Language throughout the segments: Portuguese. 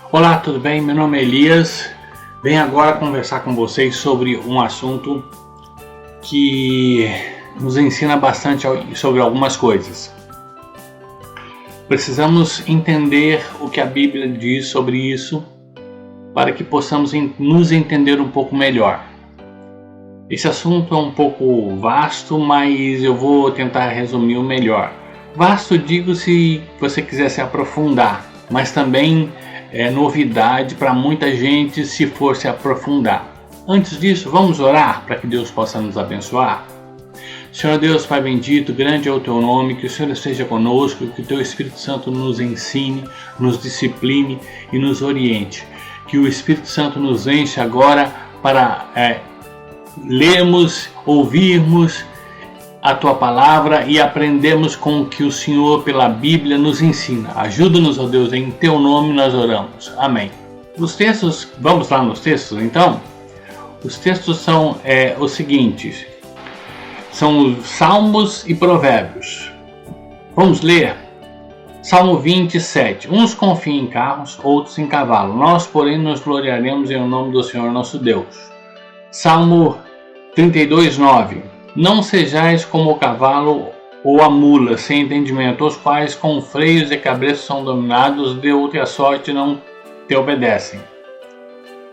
Olá, tudo bem? Meu nome é Elias. Venho agora conversar com vocês sobre um assunto que nos ensina bastante sobre algumas coisas. Precisamos entender o que a Bíblia diz sobre isso para que possamos nos entender um pouco melhor. Esse assunto é um pouco vasto, mas eu vou tentar resumir o melhor. Vasto digo se você quiser se aprofundar, mas também é novidade para muita gente se for se aprofundar. Antes disso, vamos orar para que Deus possa nos abençoar? Senhor Deus, Pai bendito, grande é o Teu nome, que o Senhor esteja conosco, que o Teu Espírito Santo nos ensine, nos discipline e nos oriente. Que o Espírito Santo nos enche agora para lermos, ouvirmos a Tua Palavra e aprendemos com o que o Senhor pela Bíblia nos ensina. Ajuda-nos, ó Deus, em Teu nome nós oramos. Amém. Os textos, vamos lá nos textos então? Os textos são os seguintes. São os Salmos e Provérbios. Vamos ler? Salmo 27. Uns confiam em carros, outros em cavalo. Nós, porém, nos gloriaremos em nome do Senhor nosso Deus. Salmo 32:9. Não sejais como o cavalo ou a mula, sem entendimento, os quais com freios e cabreços são dominados, de outra sorte não te obedecem.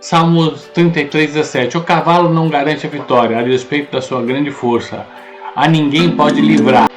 Salmo 33:17. O cavalo não garante a vitória, a despeito da sua grande força. A ninguém pode livrar.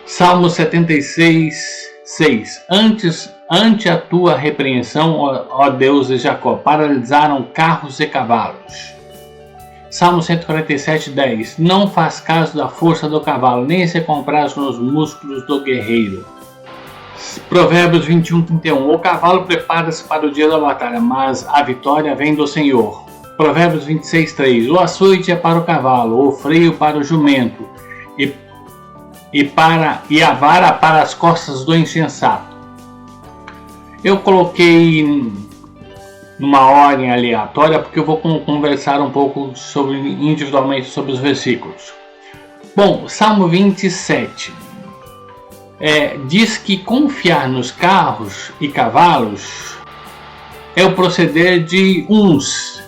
Salmo 76:6. Ante a tua repreensão, ó Deus de Jacó, paralisaram carros e cavalos. Salmo 147:10. Não faz caso da força do cavalo, nem se compraz nos músculos do guerreiro. Provérbios 21:31. O cavalo prepara-se para o dia da batalha, mas a vitória vem do Senhor. Provérbios 26:3. O açoite é para o cavalo, o freio para o jumento, e a vara para as costas do insensato. Eu coloquei numa ordem aleatória porque eu vou conversar um pouco individualmente sobre os versículos. Bom, Salmo 27 diz que confiar nos carros e cavalos é o proceder de uns,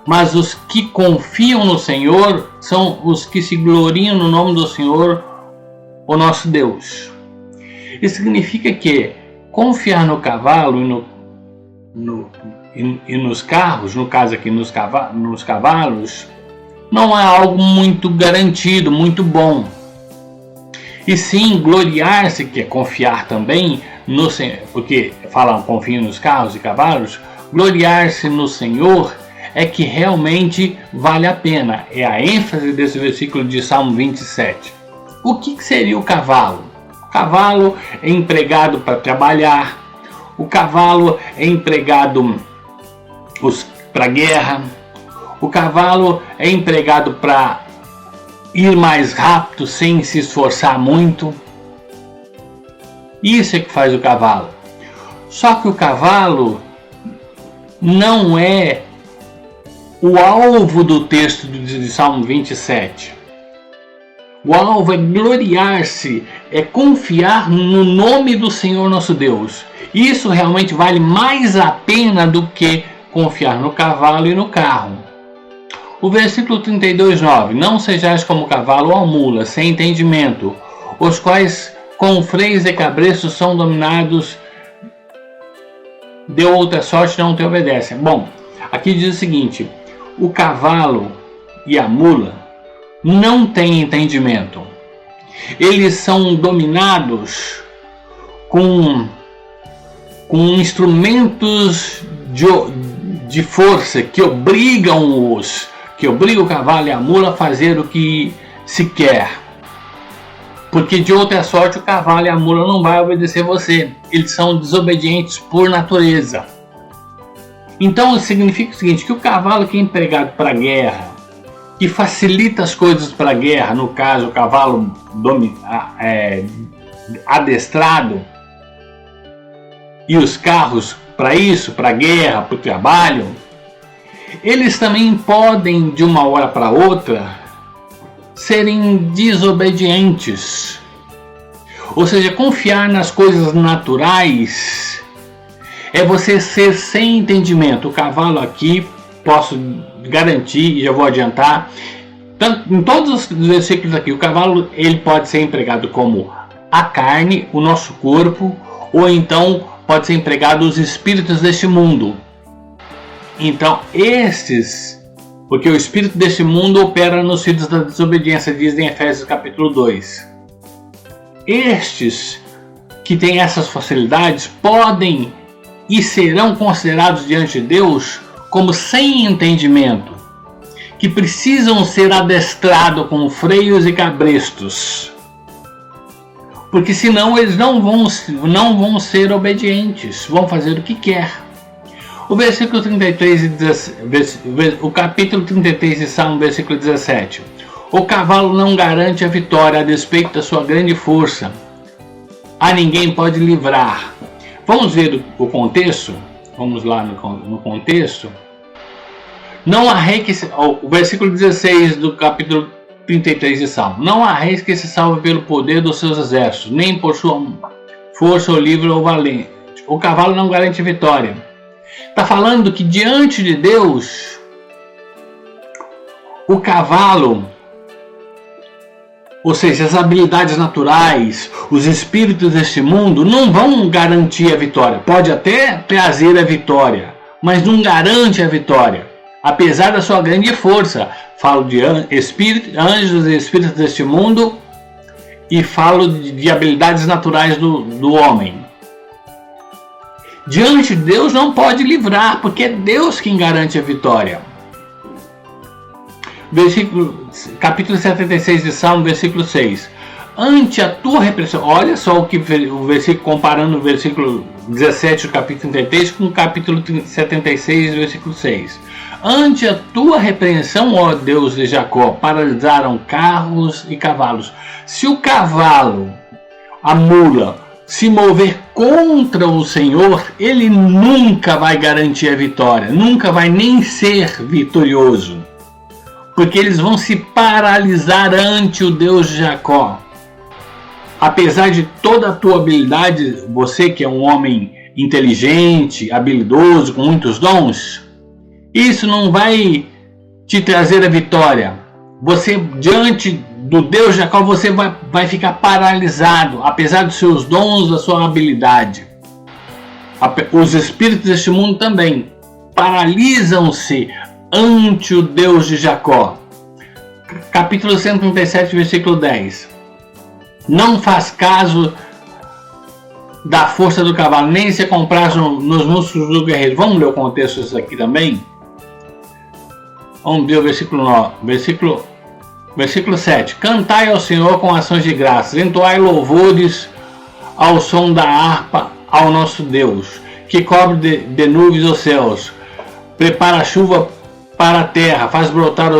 mas os que confiam no Senhor são os que se gloriam no nome do Senhor, o nosso Deus. Isso significa que confiar no cavalo e nos carros, no caso aqui nos cavalos, não é algo muito garantido, muito bom. E sim, gloriar-se, que é confiar também no Senhor, porque falam confio nos carros e cavalos, gloriar-se no Senhor é que realmente vale a pena. É a ênfase desse versículo de Salmo 27. O que seria o cavalo? O cavalo é empregado para trabalhar, o cavalo é empregado para guerra, o cavalo é empregado para ir mais rápido sem se esforçar muito. Isso é que faz o cavalo. Só que o cavalo não é o alvo do texto de Salmo 27. O alvo é gloriar-se, é confiar no nome do Senhor nosso Deus. Isso realmente vale mais a pena do que confiar no cavalo e no carro. O versículo 32:9. Não sejais como o cavalo ou a mula, sem entendimento, os quais com freios e cabreços são dominados, de outra sorte não te obedecem. Bom, aqui diz o seguinte: o cavalo e a mula não têm entendimento. Eles são dominados com instrumentos de força que obrigam o cavalo e a mula a fazer o que se quer. Porque de outra sorte o cavalo e a mula não vão obedecer você. Eles são desobedientes por natureza. Então significa o seguinte, que o cavalo que é empregado para a guerra, que facilita as coisas para a guerra, no caso o cavalo adestrado, e os carros para isso, para a guerra, para o trabalho, eles também podem de uma hora para outra serem desobedientes. Ou seja, confiar nas coisas naturais é você ser sem entendimento. O cavalo aqui, posso garantir e já vou adiantar, em todos os versículos aqui, o cavalo ele pode ser empregado como a carne, o nosso corpo, ou então pode ser empregado os espíritos deste mundo. Então porque o espírito deste mundo opera nos filhos da desobediência, diz em Efésios capítulo 2. Estes que têm essas facilidades podem e serão considerados diante de Deus como sem entendimento, que precisam ser adestrados com freios e cabrestos, porque senão eles não vão ser obedientes, vão fazer o que quer. O versículo 33 o capítulo 33 de Salmo, versículo 17. O cavalo não garante a vitória a despeito da sua grande força. A ninguém pode livrar. Vamos ver o contexto? Vamos lá no contexto. Não há rei que o versículo 16 do capítulo 33 de Salmo. Não há rei que se salve pelo poder dos seus exércitos, nem por sua força ou livre ou valente. O cavalo não garante vitória. Está falando que diante de Deus, o cavalo, ou seja, as habilidades naturais, os espíritos deste mundo, não vão garantir a vitória. Pode até trazer a vitória, mas não garante a vitória, apesar da sua grande força. Falo de anjos e espíritos deste mundo e falo de habilidades naturais do homem. Diante de Deus não pode livrar, porque é Deus quem garante a vitória. Capítulo 76 de Salmo, versículo 6. Ante a tua repressão, olha só o versículo, comparando o versículo 17 do capítulo 33 com o capítulo 76, versículo 6. Ante a tua repreensão, ó Deus de Jacó, paralisaram carros e cavalos. Se o cavalo, a mula, se mover contra o Senhor, ele nunca vai garantir a vitória, nunca vai nem ser vitorioso, porque eles vão se paralisar ante o Deus de Jacó. Apesar de toda a tua habilidade, você que é um homem inteligente, habilidoso, com muitos dons, isso não vai te trazer a vitória. Você, diante do Deus de Jacó, você vai ficar paralisado, apesar dos seus dons, da sua habilidade. Os espíritos deste mundo também paralisam-se ante o Deus de Jacó. Capítulo 137, versículo 10. Não faz caso da força do cavalo, nem se compraz nos músculos do guerreiro. Vamos ler o contexto disso aqui também? Vamos ver o versículo 9. Versículo 7. Cantai ao Senhor com ações de graças, entoai louvores ao som da harpa ao nosso Deus, que cobre de nuvens os céus, prepara a chuva para a terra, faz brotar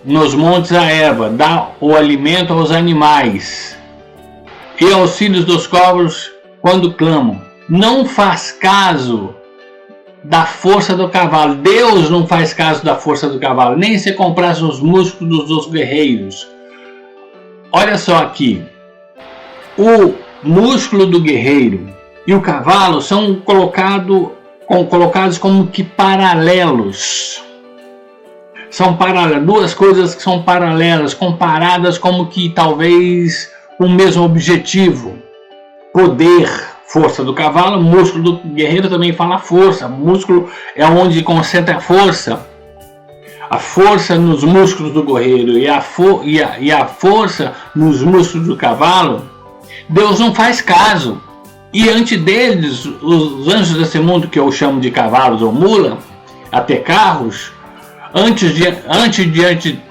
nos montes a erva, dá o alimento aos animais e aos filhos dos corvos quando clamam. Não faz caso da força do cavalo. Deus não faz caso da força do cavalo, nem se compraz os músculos dos guerreiros. Olha só aqui, o músculo do guerreiro e o cavalo são colocados como que paralelos. São duas coisas que são paralelas, comparadas como que talvez o mesmo objetivo. Poder, força do cavalo, músculo do guerreiro também fala força. Músculo é onde concentra a força. A força nos músculos do guerreiro e a força nos músculos do cavalo. Deus não faz caso. E ante deles, os anjos desse mundo, que eu chamo de cavalos ou mula, até carros,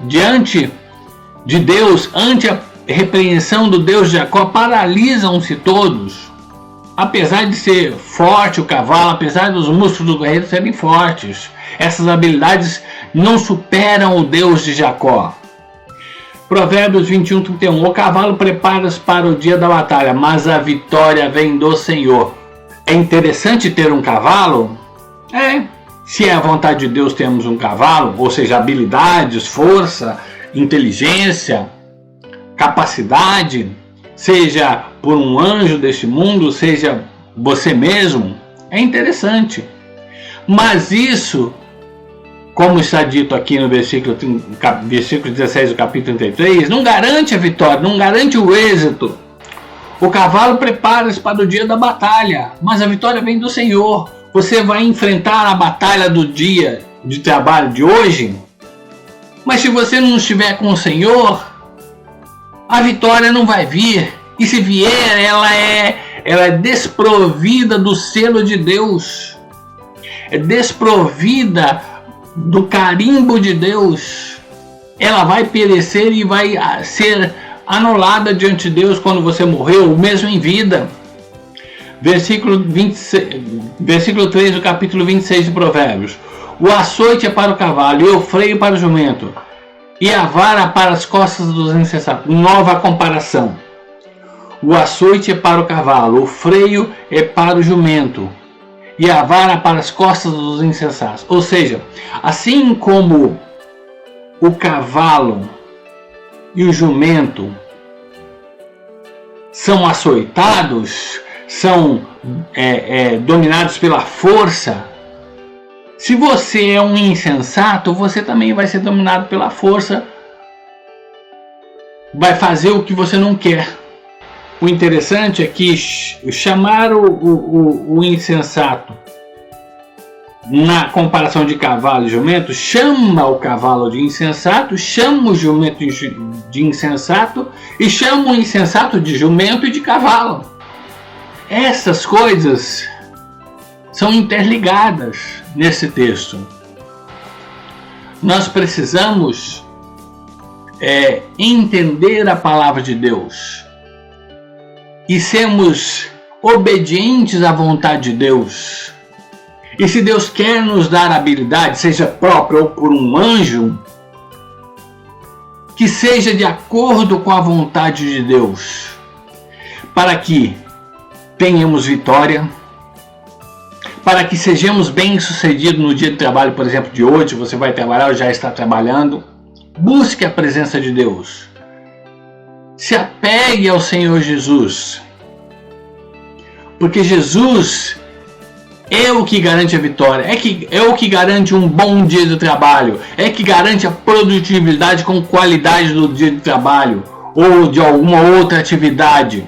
diante de Deus, ante a repreensão do Deus de Jacó, paralisam-se todos. Apesar de ser forte o cavalo, apesar dos músculos do guerreiro serem fortes, essas habilidades não superam o Deus de Jacó. Provérbios 21:31. O cavalo prepara-se para o dia da batalha, mas a vitória vem do Senhor. É interessante ter um cavalo? Se é a vontade de Deus, temos um cavalo, ou seja, habilidades, força, inteligência, capacidade, seja por um anjo deste mundo, seja você mesmo, É interessante. Mas isso, como está dito aqui no versículo 16 do capítulo 33, não garante a vitória, não garante o êxito. O cavalo prepara-se para o dia da batalha, mas a vitória vem do Senhor. Você vai enfrentar a batalha do dia de trabalho de hoje, mas se você não estiver com o Senhor, a vitória não vai vir. E se vier, ela é desprovida do selo de Deus. É desprovida do carimbo de Deus. Ela vai perecer e vai ser anulada diante de Deus quando você morreu, mesmo em vida. Versículo 3 do capítulo 26 de Provérbios. O açoite é para o cavalo e o freio para o jumento, e a vara para as costas dos insensatos. Nova comparação. O açoite é para o cavalo, o freio é para o jumento, e a vara para as costas dos insensatos. Ou seja, assim como o cavalo e o jumento são açoitados, são dominados pela força, se você é um insensato, você também vai ser dominado pela força, vai fazer o que você não quer. O interessante é que chamar o insensato na comparação de cavalo e jumento, chama o cavalo de insensato, chama o jumento de insensato e chama o insensato de jumento e de cavalo. Essas coisas são interligadas nesse texto. Nós precisamos entender a palavra de Deus e sermos obedientes à vontade de Deus. E se Deus quer nos dar habilidade, seja própria ou por um anjo, que seja de acordo com a vontade de Deus, para que tenhamos vitória, para que sejamos bem-sucedidos no dia de trabalho, por exemplo, de hoje. Você vai trabalhar ou já está trabalhando. Busque a presença de Deus. Se apegue ao Senhor Jesus, porque Jesus é o que garante a vitória, é o que garante um bom dia de trabalho, é que garante a produtividade com qualidade do dia de trabalho ou de alguma outra atividade.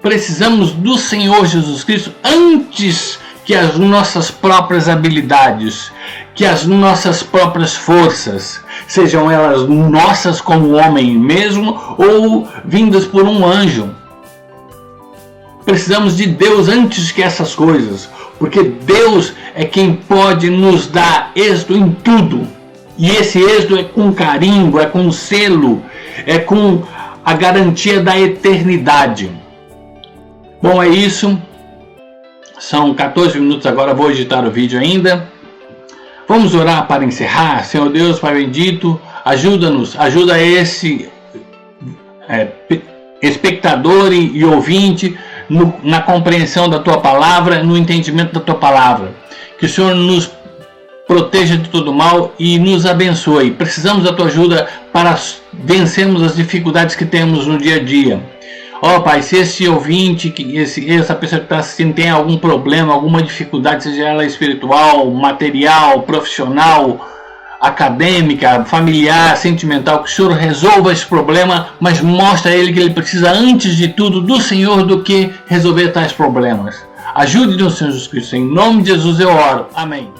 Precisamos do Senhor Jesus Cristo antes que as nossas próprias habilidades, que as nossas próprias forças, sejam elas nossas como homem mesmo ou vindas por um anjo. Precisamos de Deus antes que essas coisas, porque Deus é quem pode nos dar êxito em tudo. E esse êxito é com carimbo, é com selo, é com a garantia da eternidade. Bom, é isso. São 14 minutos agora, vou editar o vídeo ainda. Vamos orar para encerrar. Senhor Deus, Pai bendito, ajuda-nos, ajuda esse espectador e ouvinte na compreensão da Tua Palavra, no entendimento da Tua Palavra. Que o Senhor nos proteja de todo mal e nos abençoe. Precisamos da Tua ajuda para vencermos as dificuldades que temos no dia a dia. Ó Pai, se esse ouvinte, essa pessoa que está assistindo tem algum problema, alguma dificuldade, seja ela espiritual, material, profissional, acadêmica, familiar, sentimental, que o Senhor resolva esse problema, mas mostre a ele que ele precisa antes de tudo do Senhor do que resolver tais problemas. Ajude-nos, Senhor Jesus Cristo. Em nome de Jesus eu oro. Amém.